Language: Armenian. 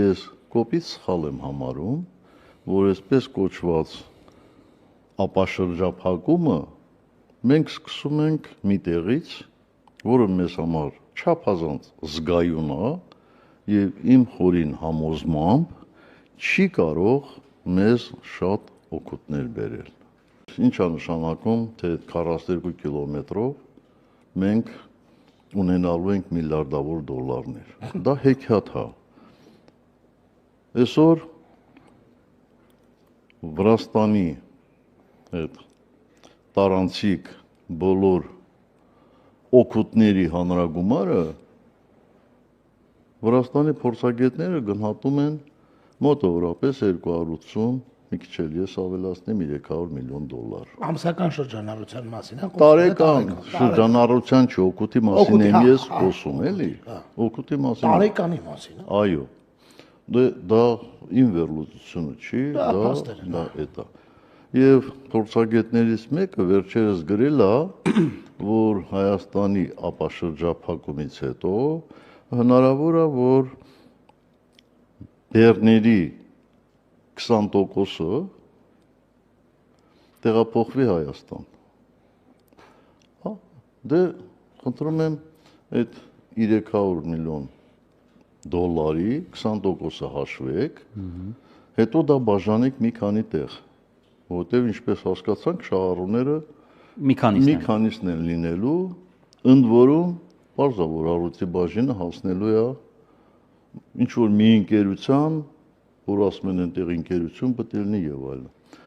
Ես կոպիտ սխալ եմ համարում, որ այսպես կոչված ապաշրջափակումը մենք սկսում ենք մի տեղից, որը մեզ համար չափազանց զգայուն է եւ իմ խորին համոզմամբ չի կարող մեզ շատ օգուտներ բերել։ Ինչ է նշանակում, թե 42 կիլոմետրով մենք ունենալու ենք միլիարդավոր դոլարներ։ Դա հեքիաթ է։ Այսօր Վրաստանի այդ տարանցիկ բոլոր օգուտների հանրագումարը Վրաստանի փորձագետները գնահատում են մոտավորապես 280, մի քիչ էլ ես ավելացնեմ 300 միլիոն դոլար։ Ամսական շրջանառության մասին, հա։ Տարեկան շրջանառության չի, օգուտի մասին եմ ես խոսում, էլի։ Օգուտի մասին։ Տարեկանի մասին, հա։ Այո։ Դա իմ վերլուծությունը չի, դա էտա։ Եվ փորձագետներից մեկը վերջերս գրել է, որ Հայաստանի ապաշրջափակումից հետո հնարավոր է, որ բեռների 20%-ը տեղափոխվի Հայաստան։ Հա, դե խնդրում եմ այդ 300 միլիոն դոլարի 20%-ը հաշվեք, հետո դա բաժանեք մի քանի տեղ, որովհետև ինչպես հասկացանք, շահառուները մի քանիսն են լինելու, ընդ որում պարզ է, որ առույցի բաժինը հասնելու է ինչ որ մի ընկերության, որ ասում են այնտեղ ընկերություն պետք է լինի եւ այլն։